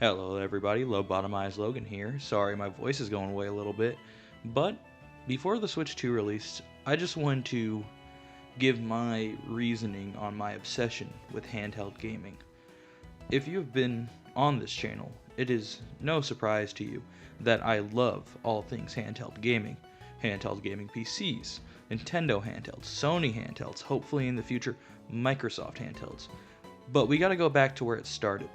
Hello everybody, Low Bottomized Logan here. Sorry my voice is going away a little bit, but before the Switch 2 released, I just wanted to give my reasoning on my obsession with handheld gaming. If you have been on this channel, it is no surprise to you that I love all things handheld gaming. Handheld gaming PCs, Nintendo handhelds, Sony handhelds, hopefully in the future Microsoft handhelds. But we gotta go back to where it started,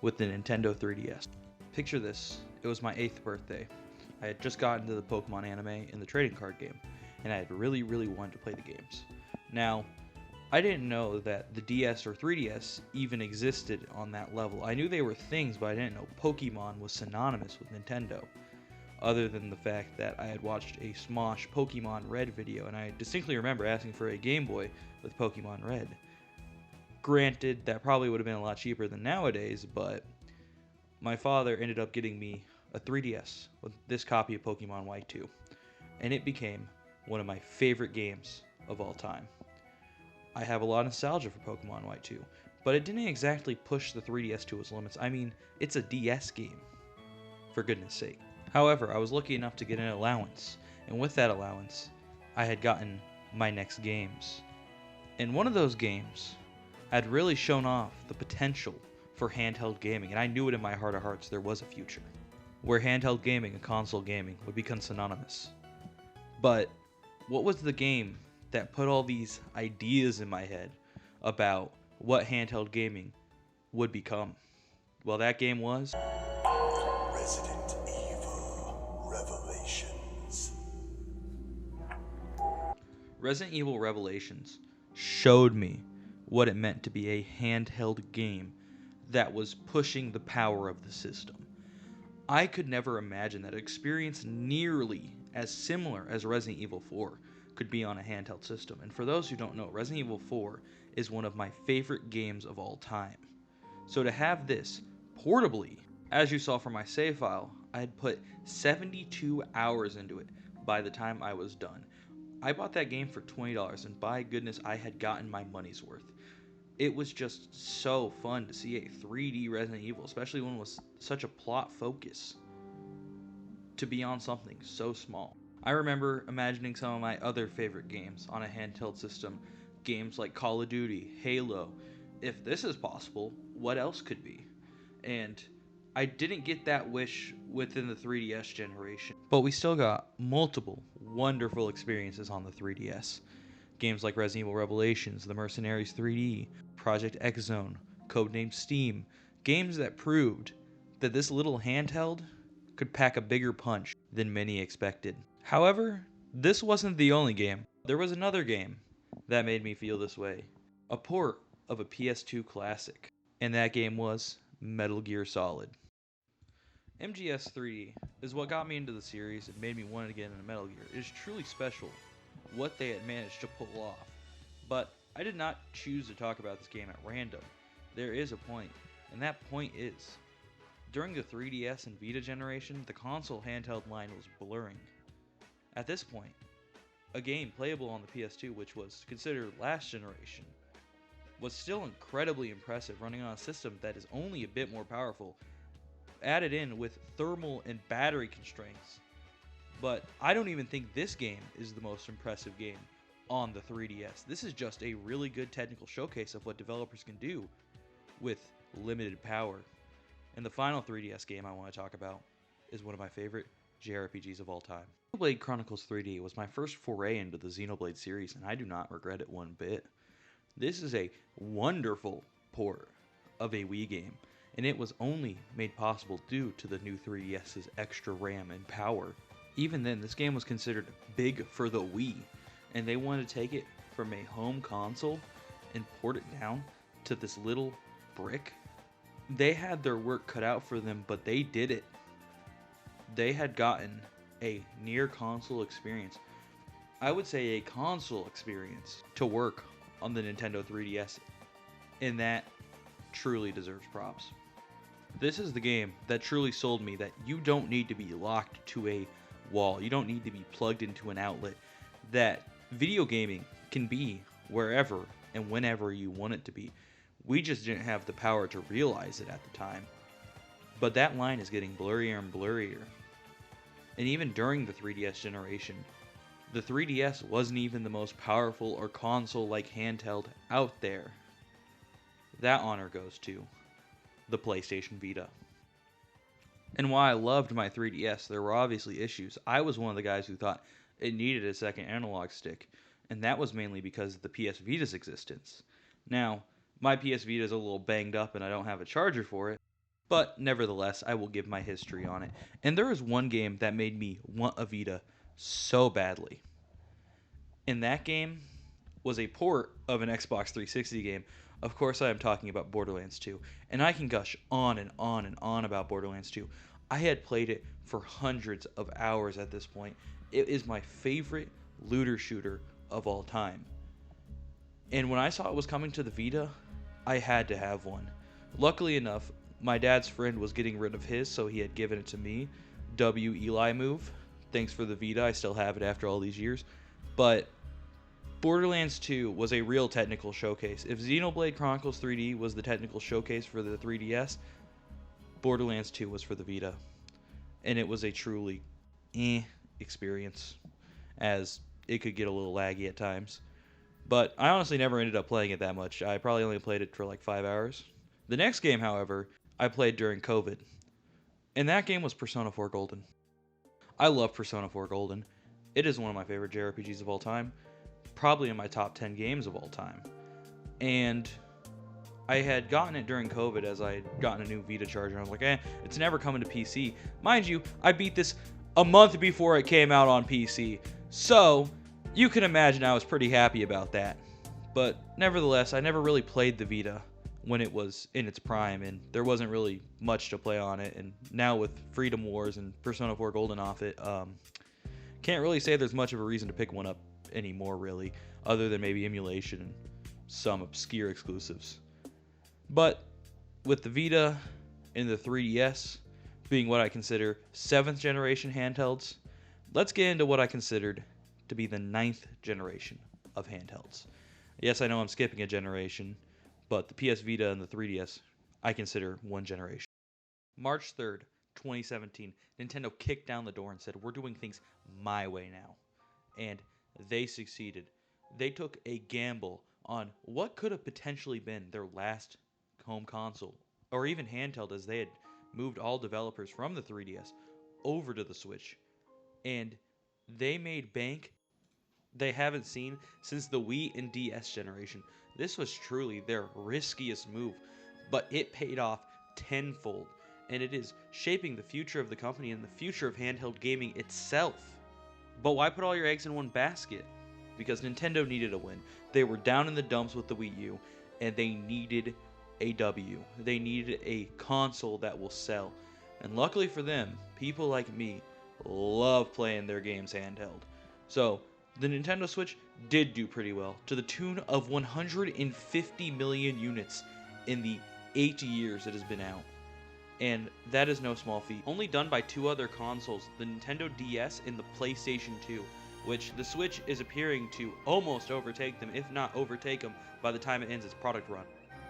with the Nintendo 3DS. Picture this, it was my 8th birthday. I had just gotten into the Pokemon anime and the trading card game, and I had really wanted to play the games. Now, I didn't know that the DS or 3DS even existed on that level. I knew they were things, but I didn't know Pokemon was synonymous with Nintendo. Other than the fact that I had watched a Smosh Pokemon Red video, and I distinctly remember asking for a Game Boy with Pokemon Red. Granted, that probably would have been a lot cheaper than nowadays, but my father ended up getting me a 3DS with this copy of Pokemon White 2, and it became one of my favorite games of all time. I have a lot of nostalgia for Pokemon White 2, but it didn't exactly push the 3DS to its limits. I mean, it's a DS game, for goodness sake. However, I was lucky enough to get an allowance, and with that allowance, I had gotten my next games. And one of those games had really shown off the potential for handheld gaming, and I knew it in my heart of hearts there was a future where handheld gaming and console gaming would become synonymous. But what was the game that put all these ideas in my head about what handheld gaming would become? Well, that game was Resident Evil Revelations. Resident Evil Revelations. Showed me what it meant to be a handheld game that was pushing the power of the system. I could never imagine that an experience nearly as similar as Resident Evil 4 could be on a handheld system. And for those who don't know, Resident Evil 4 is one of my favorite games of all time. So to have this portably, as you saw from my save file, I had put 72 hours into it by the time I was done. I bought that game for $20, and by goodness, I had gotten my money's worth. It was just so fun to see a 3D Resident Evil, especially when it was such a plot focus, to be on something so small. I remember imagining some of my other favorite games on a handheld system, games like Call of Duty, Halo. If this is possible, what else could be? And I didn't get that wish within the 3DS generation, but we still got multiple wonderful experiences on the 3DS. Games like Resident Evil Revelations, The Mercenaries 3D, Project X Zone, codenamed Steam, games that proved that this little handheld could pack a bigger punch than many expected. However, this wasn't the only game. There was another game that made me feel this way. A port of a PS2 classic, and that game was Metal Gear Solid. MGS 3D is what got me into the series and made me want to get into Metal Gear. It is truly special what they had managed to pull off. But I did not choose to talk about this game at random. There is a point, and that point is, during the 3DS and Vita generation, the console handheld line was blurring. At this point, a game playable on the PS2, which was considered last generation, was still incredibly impressive running on a system that is only a bit more powerful, added in with thermal and battery constraints. But I don't even think this game is the most impressive game on the 3DS. This is just a really good technical showcase of what developers can do with limited power. And the final 3DS game I want to talk about is one of my favorite JRPGs of all time. Xenoblade Chronicles 3D was my first foray into the Xenoblade series, and I do not regret it one bit. This is a wonderful port of a Wii game, and it was only made possible due to the new 3DS's extra RAM and power. Even then, this game was considered big for the Wii, and they wanted to take it from a home console and port it down to this little brick. They had their work cut out for them, but they did it. They had gotten a near console experience. I would say a console experience to work on the Nintendo 3DS, and that truly deserves props. This is the game that truly sold me that you don't need to be locked to a wall. You don't need to be plugged into an outlet. That video gaming can be wherever and whenever you want it to be. We just didn't have the power to realize it at the time. But that line is getting blurrier and blurrier. And even during the 3DS generation, the 3DS wasn't even the most powerful or console-like handheld out there. That honor goes to the PlayStation Vita. And while I loved my 3DS, there were obviously issues. I was one of the guys who thought it needed a second analog stick, and that was mainly because of the PS Vita's existence. Now, my PS Vita is a little banged up and I don't have a charger for it, but nevertheless, I will give my history on it. And there is one game that made me want a Vita so badly. And that game was a port of an Xbox 360 game. Of course, I am talking about Borderlands 2. And I can gush on and on and on about Borderlands 2. I had played it for hundreds of hours at this point. It is my favorite looter shooter of all time. And when I saw it was coming to the Vita, I had to have one. Luckily enough, my dad's friend was getting rid of his, so he had given it to me. W. Eli move. Thanks for the Vita. I still have it after all these years. But Borderlands 2 was a real technical showcase. If Xenoblade Chronicles 3D was the technical showcase for the 3DS, Borderlands 2 was for the Vita. And it was a truly experience, as it could get a little laggy at times. But I honestly never ended up playing it that much. I probably only played it for like 5 hours. The next game, however, I played during COVID. And that game was Persona 4 Golden. I love Persona 4 Golden. It is one of my favorite JRPGs of all time. Probably in my top 10 games of all time. And I had gotten it during COVID as I had gotten a new Vita charger. I was like, it's never coming to PC. Mind you, I beat this a month before it came out on PC. So, you can imagine I was pretty happy about that. But nevertheless, I never really played the Vita when it was in its prime, and there wasn't really much to play on it. And now with Freedom Wars and Persona 4 Golden off it, can't really say there's much of a reason to pick one up anymore, really, other than maybe emulation and some obscure exclusives. But with the Vita and the 3DS being what I consider 7th generation handhelds, let's get into what I considered to be the 9th generation of handhelds. Yes, I know I'm skipping a generation, but the PS Vita and the 3DS I consider one generation. March 3rd, 2017, Nintendo kicked down the door and said, we're doing things my way now. And they succeeded. They took a gamble on what could have potentially been their last home console, or even handheld, as they had moved all developers from the 3DS over to the Switch. And they made bank they haven't seen since the Wii and DS generation. This was truly their riskiest move, but it paid off tenfold, and it is shaping the future of the company and the future of handheld gaming itself. But why put all your eggs in one basket? Because Nintendo needed a win. They were down in the dumps with the Wii U, and they needed a W. They needed a console that will sell. And luckily for them, people like me love playing their games handheld. So, the Nintendo Switch did do pretty well, to the tune of 150 million units in the 8 years it has been out. And that is no small feat. Only done by two other consoles, the Nintendo DS and the PlayStation 2, which the Switch is appearing to almost overtake them, if not overtake them, by the time it ends its product run.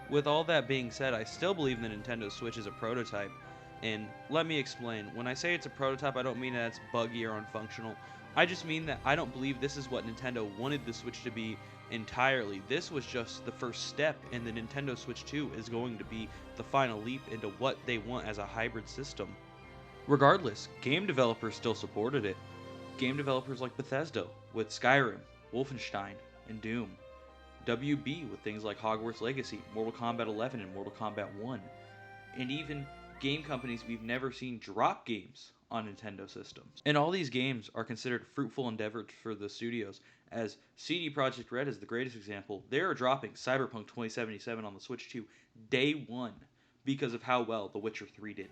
With all that being said, I still believe the Nintendo Switch is a prototype. And let me explain. When I say it's a prototype, I don't mean that it's buggy or unfunctional. I just mean that I don't believe this is what Nintendo wanted the Switch to be entirely. This was just the first step, and the Nintendo Switch 2 is going to be the final leap into what they want as a hybrid system. Regardless, game developers still supported it. Game developers like Bethesda with Skyrim, Wolfenstein, and Doom. WB with things like Hogwarts Legacy, Mortal Kombat 11, and Mortal Kombat 1. And even game companies we've never seen drop games on Nintendo systems. And all these games are considered fruitful endeavors for the studios, as CD Projekt Red is the greatest example. They are dropping Cyberpunk 2077 on the Switch 2 day one because of how well The Witcher 3 did.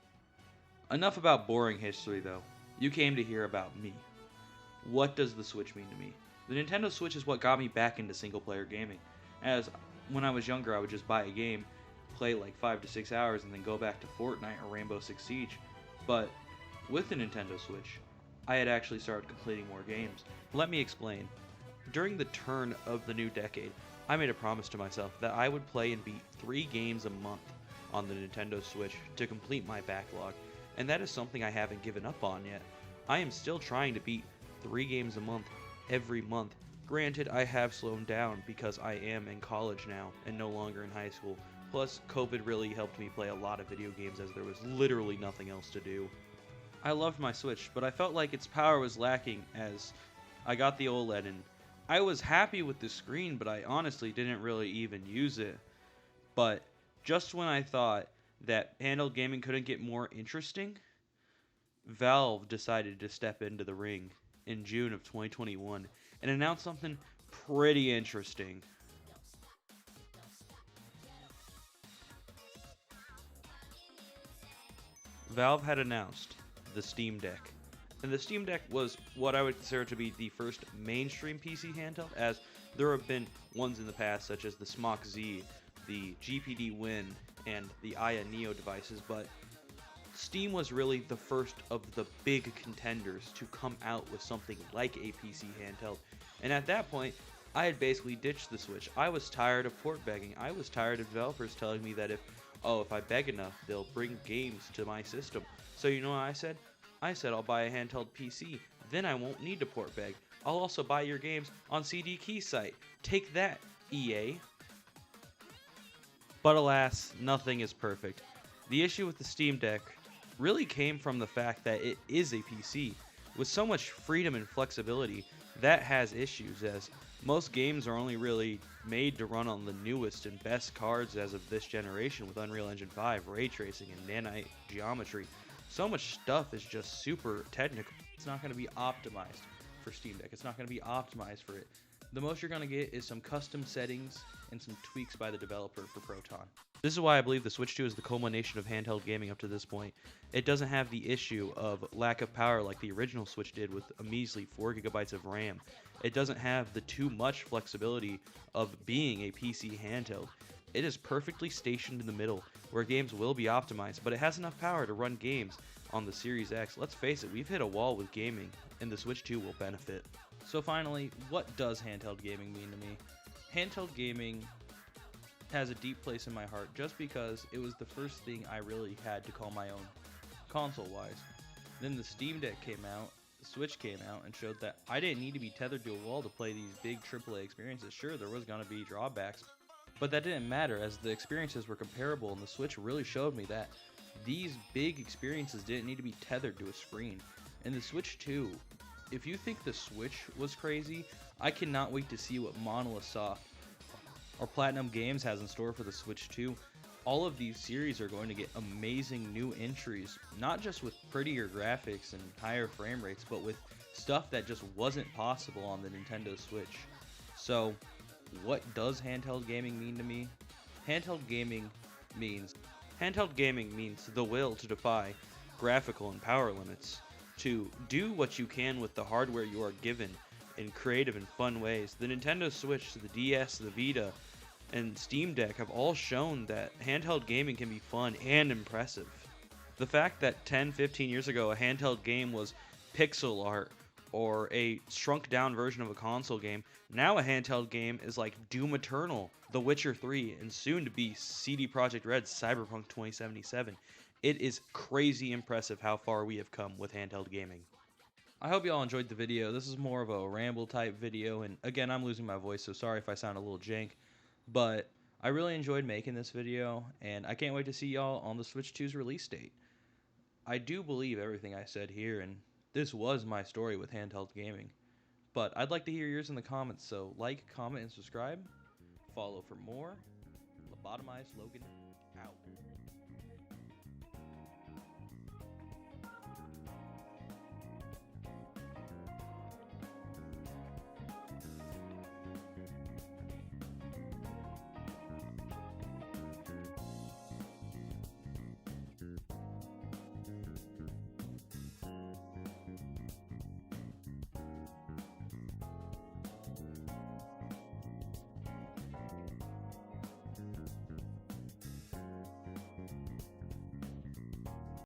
Enough about boring history though. You came to hear about me. What does the Switch mean to me? The Nintendo Switch is what got me back into single player gaming, as when I was younger I would just buy a game, play like 5 to 6 hours, and then go back to Fortnite or Rainbow Six Siege. But with the Nintendo Switch, I had actually started completing more games. Let me explain. During the turn of the new decade, I made a promise to myself that I would play and beat 3 games a month. on the Nintendo Switch to complete my backlog, and that is something I haven't given up on yet. I am still trying to beat 3 games a month every month. Granted, I have slowed down because I am in college now and no longer in high school. Plus, COVID really helped me play a lot of video games as there was literally nothing else to do. I loved my Switch, but I felt like its power was lacking as I got the OLED and I was happy with the screen, but I honestly didn't really even use it. But just when I thought that handheld gaming couldn't get more interesting, Valve decided to step into the ring in June of 2021 and announced something pretty interesting. Valve had announced the Steam Deck. And the Steam Deck was what I would consider to be the first mainstream PC handheld, as there have been ones in the past such as the Smock Z, the GPD Win, and the Aya Neo devices, but Steam was really the first of the big contenders to come out with something like a PC handheld. And at that point, I had basically ditched the Switch. I was tired of port begging. I was tired of developers telling me that if I beg enough, they'll bring games to my system. So you know what I said? I said I'll buy a handheld PC. Then I won't need to port beg. I'll also buy your games on CD Keysite. Take that, EA. But alas, nothing is perfect. The issue with the Steam Deck really came from the fact that it is a PC. With so much freedom and flexibility, that has issues, as most games are only really made to run on the newest and best cards as of this generation with Unreal Engine 5, ray tracing, and nanite geometry. So much stuff is just super technical. It's not going to be optimized for Steam Deck. It's not going to be optimized for it. The most you're going to get is some custom settings and some tweaks by the developer for Proton. This is why I believe the Switch 2 is the culmination of handheld gaming up to this point. It doesn't have the issue of lack of power like the original Switch did with a measly 4 gigabytes of RAM. It doesn't have the too much flexibility of being a PC handheld. It is perfectly stationed in the middle, where games will be optimized, but it has enough power to run games on the Series X. Let's face it, we've hit a wall with gaming, and the Switch 2 will benefit. So finally, what does handheld gaming mean to me? Handheld gaming has a deep place in my heart just because it was the first thing I really had to call my own, console-wise. Then the Steam Deck came out, the Switch came out, and showed that I didn't need to be tethered to a wall to play these big AAA experiences. Sure, there was going to be drawbacks, but that didn't matter as the experiences were comparable, and the Switch really showed me that these big experiences didn't need to be tethered to a screen. And the Switch 2, if you think the Switch was crazy, I cannot wait to see what Monolith Soft or Platinum Games has in store for the Switch 2. All of these series are going to get amazing new entries, not just with prettier graphics and higher frame rates, but with stuff that just wasn't possible on the Nintendo Switch. So, what does handheld gaming mean to me? Handheld gaming means the will to defy graphical and power limits, to do what you can with the hardware you are given in creative and fun ways. The Nintendo Switch, the DS, the Vita, and Steam Deck have all shown that handheld gaming can be fun and impressive. The fact that 10-15 years ago a handheld game was pixel art or a shrunk down version of a console game, now a handheld game is like Doom Eternal, The Witcher 3, and soon to be CD Projekt Red's Cyberpunk 2077. It is crazy impressive how far we have come with handheld gaming. I hope you all enjoyed the video. This is more of a ramble type video, and again, I'm losing my voice, so sorry if I sound a little jank. But I really enjoyed making this video, and I can't wait to see y'all on the Switch 2's release date. I do believe everything I said here, and this was my story with handheld gaming. But I'd like to hear yours in the comments, so like, comment, and subscribe. Follow for more. Lobotomized Logan out.